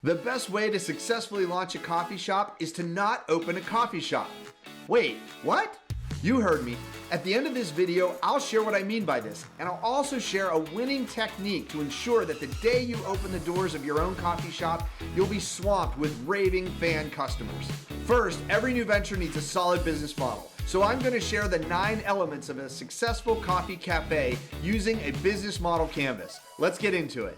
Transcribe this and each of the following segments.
The best way to successfully launch a coffee shop is to not open a coffee shop. Wait, what? You heard me. At the end of this video, I'll share what I mean by this, and I'll also share a winning technique to ensure that the day you open the doors of your own coffee shop, you'll be swamped with raving fan customers. First, every new venture needs a solid business model. So I'm going to share the 9 elements of a successful coffee cafe using a business model canvas. Let's get into it.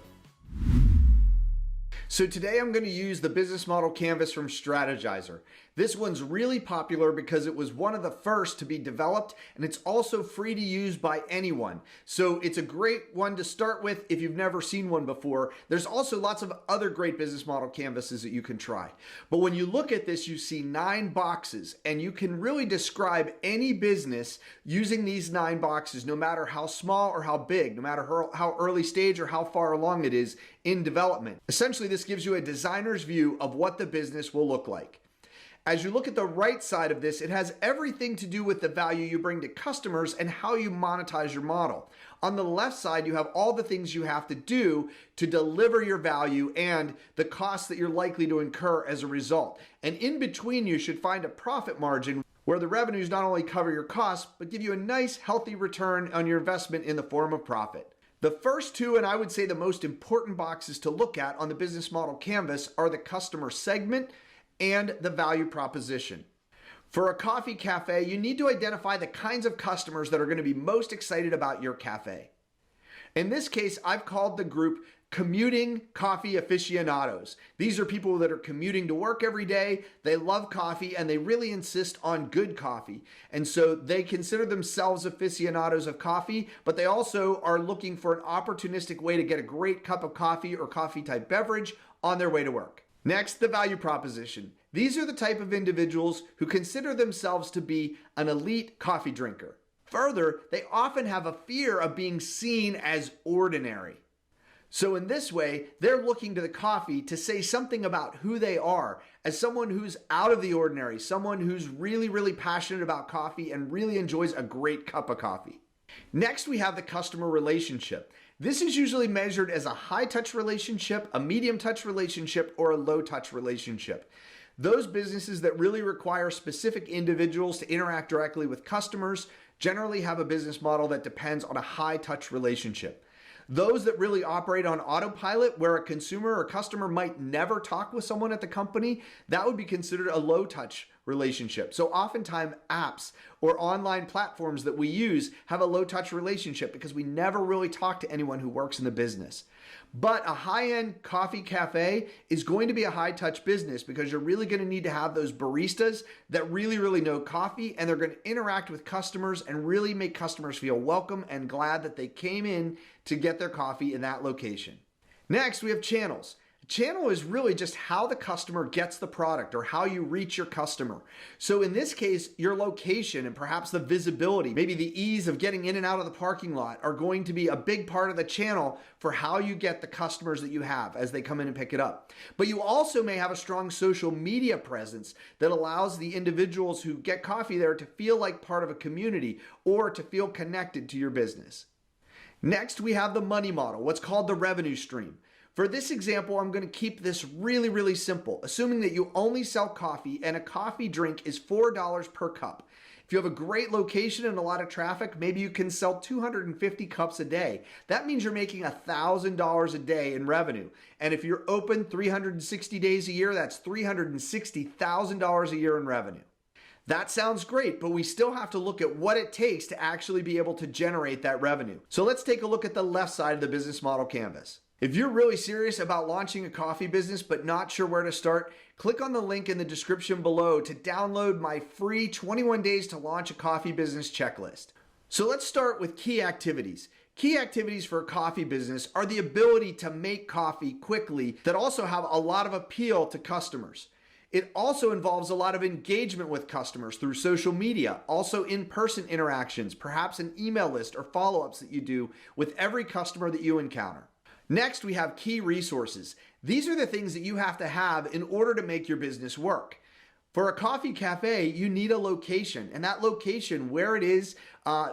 So today I'm going to use the business model canvas from Strategizer. This one's really popular because it was one of the first to be developed, and it's also free to use by anyone. So it's a great one to start with if you've never seen one before. There's also lots of other great business model canvases that you can try. But when you look at this, you see 9 boxes, and you can really describe any business using these 9 boxes, no matter how small or how big, no matter how early stage or how far along it is in development. Essentially, this gives you a designer's view of what the business will look like. As you look at the right side of this, it has everything to do with the value you bring to customers and how you monetize your model. On the left side, you have all the things you have to do to deliver your value and the costs that you're likely to incur as a result. And in between, you should find a profit margin where the revenues not only cover your costs, but give you a nice, healthy return on your investment in the form of profit. The first 2, and I would say the most important boxes to look at on the business model canvas, are the customer segment and the value proposition. For a coffee cafe, you need to identify the kinds of customers that are going to be most excited about your cafe. In this case, I've called the group commuting coffee aficionados. These are people that are commuting to work every day, they love coffee, and they really insist on good coffee. And so they consider themselves aficionados of coffee, but they also are looking for an opportunistic way to get a great cup of coffee or coffee type beverage on their way to work. Next, the value proposition. These are the type of individuals who consider themselves to be an elite coffee drinker. Further, they often have a fear of being seen as ordinary. So in this way, they're looking to the coffee to say something about who they are as someone who's out of the ordinary, someone who's really, really passionate about coffee and really enjoys a great cup of coffee. Next, we have the customer relationship. This is usually measured as a high-touch relationship, a medium-touch relationship, or a low-touch relationship. Those businesses that really require specific individuals to interact directly with customers generally have a business model that depends on a high-touch relationship. Those that really operate on autopilot, where a consumer or customer might never talk with someone at the company, that would be considered a low-touch relationship. So oftentimes apps or online platforms that we use have a low-touch relationship because we never really talk to anyone who works in the business. But a high-end coffee cafe is going to be a high-touch business because you're really going to need to have those baristas that really, really know coffee, and they're going to interact with customers and really make customers feel welcome and glad that they came in to get their coffee in that location. Next, we have channels. Channel is really just how the customer gets the product or how you reach your customer. So in this case, your location and perhaps the visibility, maybe the ease of getting in and out of the parking lot are going to be a big part of the channel for how you get the customers that you have as they come in and pick it up. But you also may have a strong social media presence that allows the individuals who get coffee there to feel like part of a community or to feel connected to your business. Next, we have the money model, what's called the revenue stream. For this example, I'm going to keep this really, really simple, assuming that you only sell coffee and a coffee drink is $4 per cup. If you have a great location and a lot of traffic, maybe you can sell 250 cups a day. That means you're making $1,000 a day in revenue. And if you're open 360 days a year, that's $360,000 a year in revenue. That sounds great, but we still have to look at what it takes to actually be able to generate that revenue. So let's take a look at the left side of the business model canvas. If you're really serious about launching a coffee business but not sure where to start, click on the link in the description below to download my free 21 days to launch a coffee business checklist. So let's start with key activities. Key activities for a coffee business are the ability to make coffee quickly that also have a lot of appeal to customers. It also involves a lot of engagement with customers through social media, also in-person interactions, perhaps an email list or follow-ups that you do with every customer that you encounter. Next, we have key resources. These are the things that you have to have in order to make your business work. For a coffee cafe, you need a location, and that location, where it is,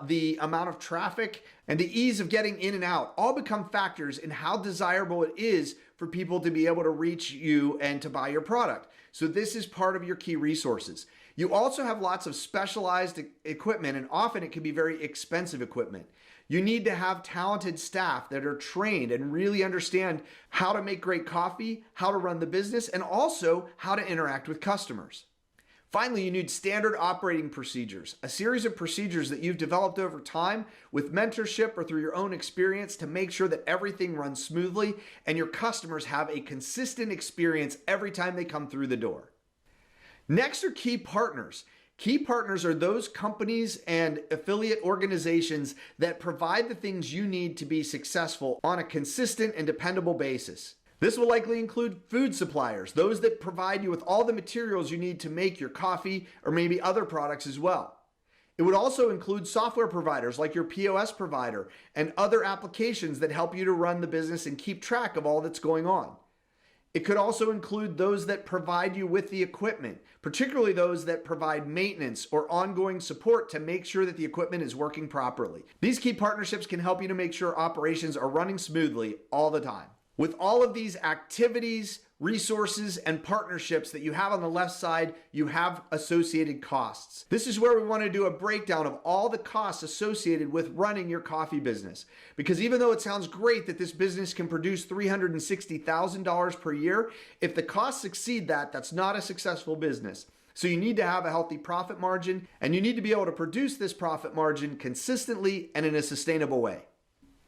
the amount of traffic, and the ease of getting in and out all become factors in how desirable it is for people to be able to reach you and to buy your product. So this is part of your key resources. You also have lots of specialized equipment, and often it can be very expensive equipment. You need to have talented staff that are trained and really understand how to make great coffee, how to run the business, and also how to interact with customers. Finally, you need standard operating procedures, a series of procedures that you've developed over time with mentorship or through your own experience to make sure that everything runs smoothly and your customers have a consistent experience every time they come through the door. Next are key partners. Key partners are those companies and affiliate organizations that provide the things you need to be successful on a consistent and dependable basis. This will likely include food suppliers, those that provide you with all the materials you need to make your coffee or maybe other products as well. It would also include software providers like your POS provider and other applications that help you to run the business and keep track of all that's going on. It could also include those that provide you with the equipment, particularly those that provide maintenance or ongoing support to make sure that the equipment is working properly. These key partnerships can help you to make sure operations are running smoothly all the time. With all of these activities, resources, and partnerships that you have on the left side, you have associated costs. This is where we want to do a breakdown of all the costs associated with running your coffee business. Because even though it sounds great that this business can produce $360,000 per year, if the costs exceed that, that's not a successful business. So you need to have a healthy profit margin, and you need to be able to produce this profit margin consistently and in a sustainable way.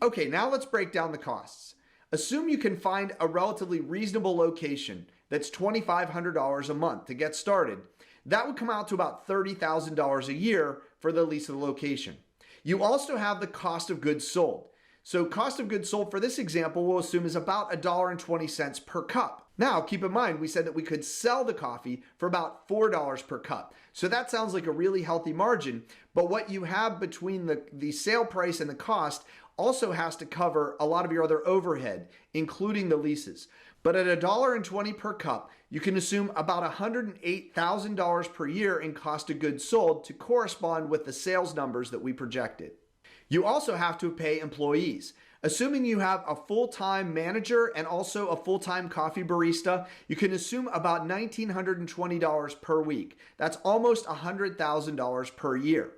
Okay, now let's break down the costs. Assume you can find a relatively reasonable location that's $2,500 a month to get started. That would come out to about $30,000 a year for the lease of the location. You also have the cost of goods sold. So cost of goods sold for this example we'll assume is about $1.20 per cup. Now keep in mind we said that we could sell the coffee for about $4 per cup. So that sounds like a really healthy margin, but what you have between the sale price and the cost also has to cover a lot of your other overhead, including the leases. But at $1.20 per cup, you can assume about $108,000 per year in cost of goods sold to correspond with the sales numbers that we projected. You also have to pay employees. Assuming you have a full-time manager and also a full-time coffee barista, you can assume about $1,920 per week. That's almost $100,000 per year.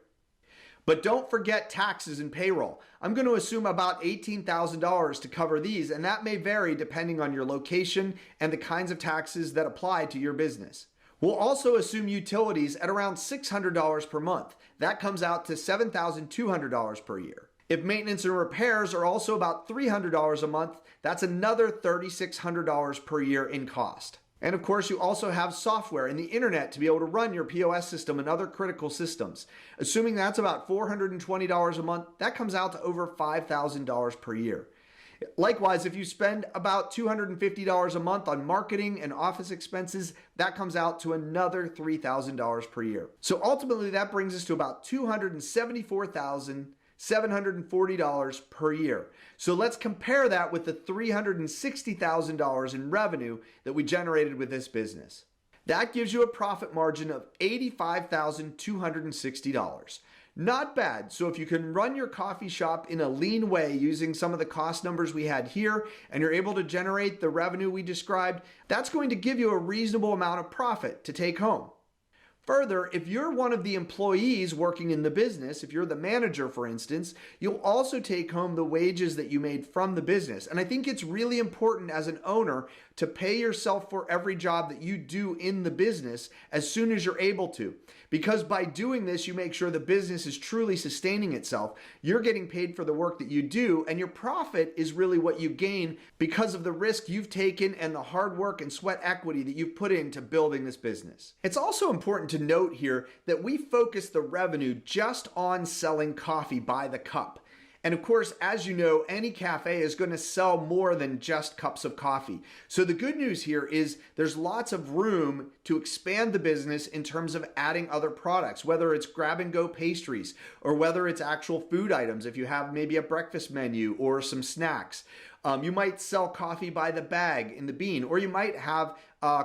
But don't forget taxes and payroll. I'm going to assume about $18,000 to cover these, and that may vary depending on your location and the kinds of taxes that apply to your business. We'll also assume utilities at around $600 per month. That comes out to $7,200 per year. If maintenance and repairs are also about $300 a month, that's another $3,600 per year in cost. And of course, you also have software and the internet to be able to run your POS system and other critical systems. Assuming that's about $420 a month, that comes out to over $5,000 per year. Likewise, if you spend about $250 a month on marketing and office expenses, that comes out to another $3,000 per year. So ultimately, that brings us to about $274,740 per year. So let's compare that with the $360,000 in revenue that we generated with this business. That gives you a profit margin of $85,260. Not bad. So if you can run your coffee shop in a lean way using some of the cost numbers we had here, and you're able to generate the revenue we described, that's going to give you a reasonable amount of profit to take home. Further, if you're one of the employees working in the business, if you're the manager, for instance, you'll also take home the wages that you made from the business. And I think it's really important as an owner to pay yourself for every job that you do in the business as soon as you're able to. Because by doing this, you make sure the business is truly sustaining itself. You're getting paid for the work that you do, and your profit is really what you gain because of the risk you've taken and the hard work and sweat equity that you've put into building this business. It's also important to note here that we focus the revenue just on selling coffee by the cup. And of course, as you know, any cafe is going to sell more than just cups of coffee. So the good news here is there's lots of room to expand the business in terms of adding other products, whether it's grab and go pastries or whether it's actual food items, if you have maybe a breakfast menu or some snacks. You might sell coffee by the bag in the bean, or you might have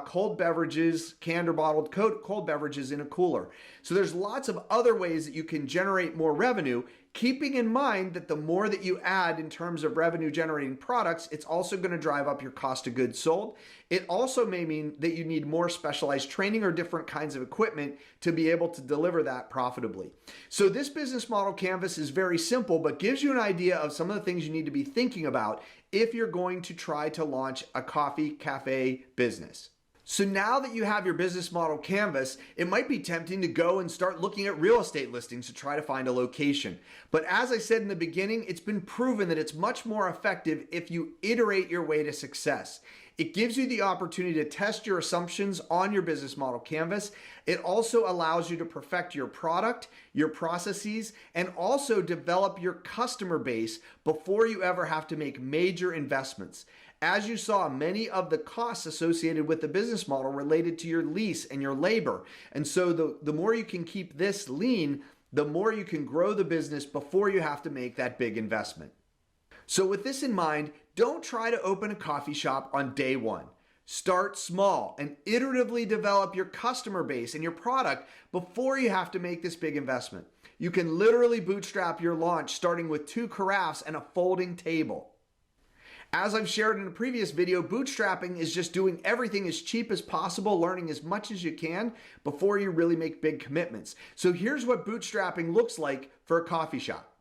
cold beverages, canned or bottled cold beverages in a cooler. So there's lots of other ways that you can generate more revenue, keeping in mind that the more that you add in terms of revenue generating products, it's also going to drive up your cost of goods sold. It also may mean that you need more specialized training or different kinds of equipment to be able to deliver that profitably. So this business model canvas is very simple, but gives you an idea of some of the things you need to be thinking about if you're going to try to launch a coffee cafe business. So now that you have your business model canvas, it might be tempting to go and start looking at real estate listings to try to find a location. But as I said in the beginning, it's been proven that it's much more effective if you iterate your way to success. It gives you the opportunity to test your assumptions on your business model canvas. It also allows you to perfect your product, your processes, and also develop your customer base before you ever have to make major investments. As you saw, many of the costs associated with the business model related to your lease and your labor. And so the more you can keep this lean, the more you can grow the business before you have to make that big investment. So with this in mind, don't try to open a coffee shop on day one. Start small and iteratively develop your customer base and your product before you have to make this big investment. You can literally bootstrap your launch starting with 2 carafes and a folding table. As I've shared in a previous video, bootstrapping is just doing everything as cheap as possible, learning as much as you can before you really make big commitments. So here's what bootstrapping looks like for a coffee shop.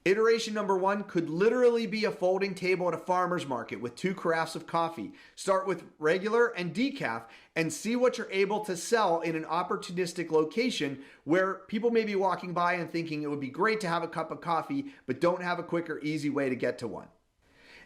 Iteration number 1 could literally be a folding table at a farmer's market with 2 carafes of coffee. Start with regular and decaf and see what you're able to sell in an opportunistic location where people may be walking by and thinking it would be great to have a cup of coffee, but don't have a quick or easy way to get to one.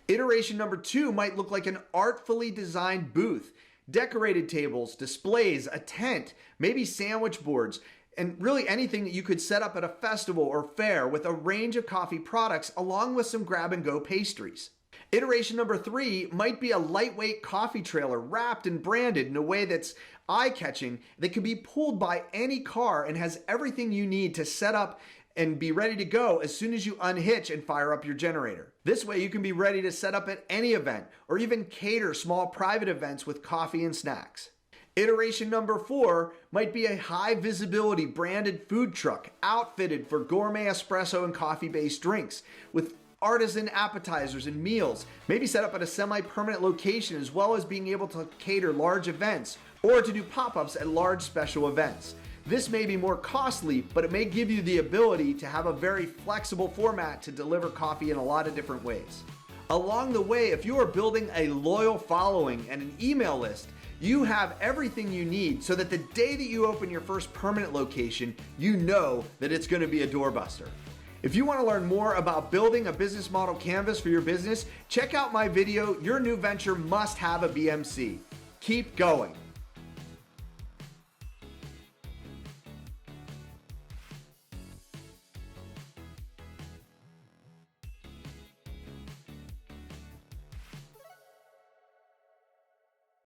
Iteration number 2 might look like an artfully designed booth, decorated tables, displays, a tent, maybe sandwich boards, and really anything that you could set up at a festival or fair with a range of coffee products along with some grab-and-go pastries. Iteration number 3 might be a lightweight coffee trailer wrapped and branded in a way that's eye-catching that can be pulled by any car and has everything you need to set up and be ready to go as soon as you unhitch and fire up your generator. This way you can be ready to set up at any event or even cater small private events with coffee and snacks. Iteration number 4 might be a high visibility branded food truck outfitted for gourmet espresso and coffee based drinks with artisan appetizers and meals, maybe set up at a semi-permanent location as well as being able to cater large events or to do pop-ups at large special events. This may be more costly, but it may give you the ability to have a very flexible format to deliver coffee in a lot of different ways. Along the way, if you are building a loyal following and an email list, you have everything you need so that the day that you open your first permanent location, you know that it's going to be a doorbuster. If you want to learn more about building a business model canvas for your business, check out my video, Your New Venture Must Have a BMC. Keep going.